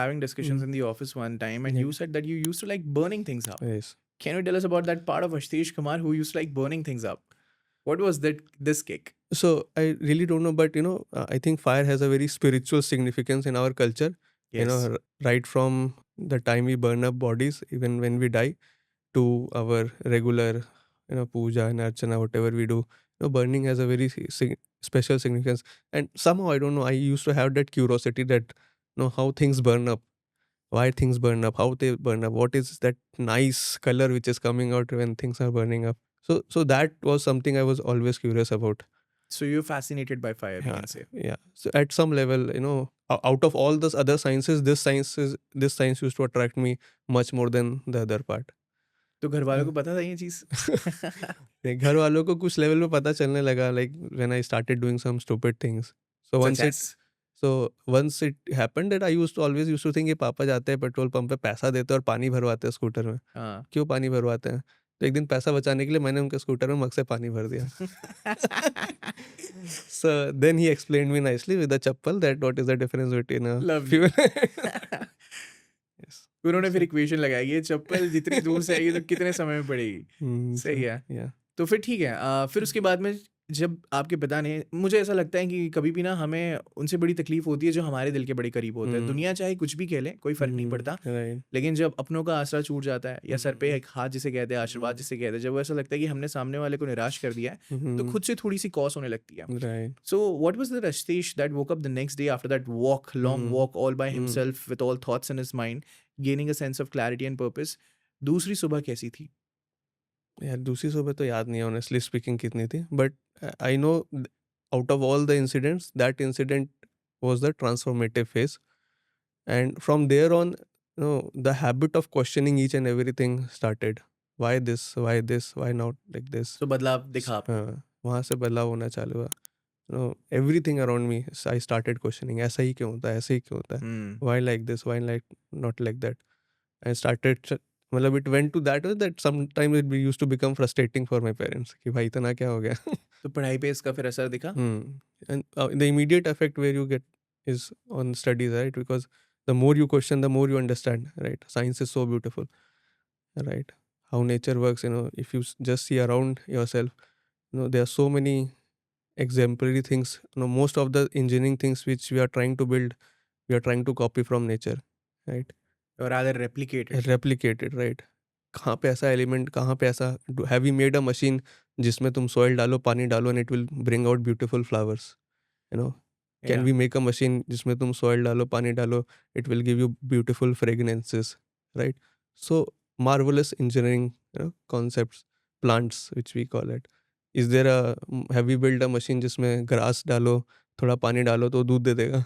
having discussions Mm. in the office one time, and Yeah. you said that you used to like burning things up. Yes. Can you tell us about that part of Ashtesh Kumar who used to like burning things up? What was this kick? So I really don't know, but I think fire has a very spiritual significance in our culture. Yes. Right from the time we burn up bodies, even when we die, to our regular, puja and archana, whatever we do. Burning has a very special significance. And somehow, I don't know, I used to have that curiosity that, how things burn up, why things burn up, how they burn up, what is that nice color which is coming out when things are burning up. So that was something I was always curious about. So you're fascinated by fire, we Yeah, can say. yeah. So at some level, out of all those other sciences, this science used to attract me much more than the other part. तो घर वालों हाँ. को पता था ये चीज? घर वालों को कुछ लेवल पे पता चलने लगा, like when I started doing some stupid things. So Such as? once it happened that I always used to think कि पापा जाते हैं पेट्रोल पंप पे पैसा देते हैं और पानी भरवाते हैं स्कूटर में. हाँ. क्यों पानी भरवाते हैं? तो एक दिन पैसा बचाने के लिए मैंने उनके स्कूटर में मग से पानी भर दिया. So then he explained me nicely with the chappal that what is the difference between a Love fuel. Yes. उन्होंने फिर इक्वेशन लगाई, ये चप्पल जितनी दूर से आएगी तो कितने समय में पड़ेगी. सही है. Yeah. तो फिर ठीक है. फिर उसके बाद में जब आपके पिता ने, मुझे ऐसा लगता है कि कभी भी ना हमें उनसे बड़ी तकलीफ होती है जो हमारे दिल के बड़े करीब होते हैं. दुनिया चाहे कुछ भी कह ले, कोई फर्क नहीं पड़ता, Right. लेकिन जब अपनों का आसरा छूट जाता है या सर पे एक हाथ जिसे कहते हैं, आशीर्वाद जिसे कहते हैं, जब वो ऐसा लगता है कि हमने सामने वाले को निराश कर दिया है, तो खुद से थोड़ी सी कॉस होने लगती है. Right. So what was the Rashtesh that woke up the next day after that long walk all by himself with all thoughts in his mind, gaining a sense of clarity and purpose? दूसरी सुबह कैसी थी? यार दूसरी सुबह तो याद नहीं है ऑनेस्टली स्पीकिंग कितनी थी, but I know out of all the incidents that incident was the transformative phase, and from there on the habit of questioning each and everything started. Why this why not like this. So बदलाव दिखा आपको. हाँ, वहाँ से बदलाव होना चालू हुआ. Everything around me I started questioning, ऐसा ही क्यों होता है, ऐसे ही क्यों होता है, why like this, why like not like that. I started मतलब it went to that way that sometimes it used to become frustrating for my parents कि भाई इतना क्या हो गया. तो पढ़ाई पे इसका फिर असर दिखा? And the immediate effect where you get is on studies, right? Because the more you question, the more you understand, right? Science is so beautiful, right? How nature works, if you just see around yourself, there are so many exemplary things. Most of the engineering things which we are trying to build, we are trying to copy from nature, right? Or rather replicated. Replicated, right? कहाँ पे ऐसा element, कहाँ पे ऐसा, have you made a machine जिसमें तुम soil डालो, पानी डालो and it will bring out beautiful flowers. Can we make a machine जिसमें तुम सॉइल डालो, पानी डालो, it will give you beautiful fragrances, right? So marvelous engineering concepts, plants which we call it. Is there have you built a machine जिसमें grass डालो, थोड़ा पानी डालो तो दूध दे देगा?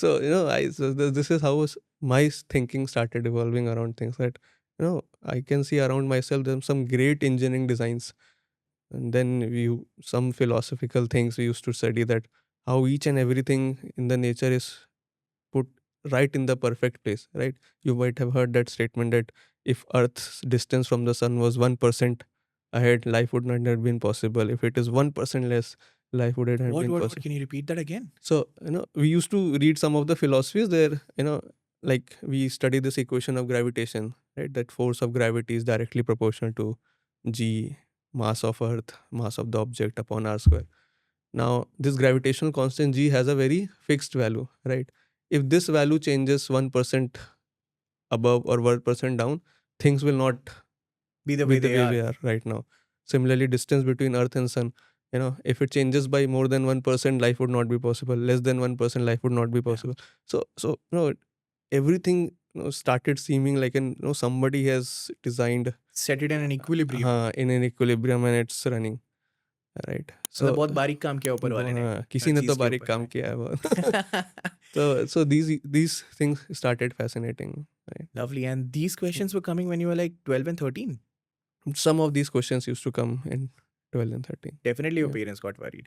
So this is how my thinking started evolving around things that I can see around myself there's some great engineering designs, and then some philosophical things we used to study, that how each and everything in the nature is put right in the perfect place, right? You might have heard that statement that if Earth's distance from the sun was 1% ahead, life would not have been possible. If it is 1% less, life would have been possible. What? Can you repeat that again? So, we used to read some of the philosophies there, like we study this equation of gravitation, right? That force of gravity is directly proportional to G, mass of Earth, mass of the object upon R square. Now, this gravitational constant G has a very fixed value, right? If this value changes 1% above or 1% down, things will not Be the way they we are right now. Similarly, distance between Earth and Sun, if it changes by more than 1%, life would not be possible. Less than 1%, life would not be possible. So everything started seeming like somebody has designed, set it in an equilibrium. in an equilibrium, and it's running, right? So बहुत बारीक काम किया ऊपर वाले ने. किसी ने तो बारीक काम किया है बहुत. So these things started fascinating, right? Lovely. And these questions were coming when you were like 12 and 13. Some of these questions used to come in 12 and 13. Definitely your Yeah. parents got worried.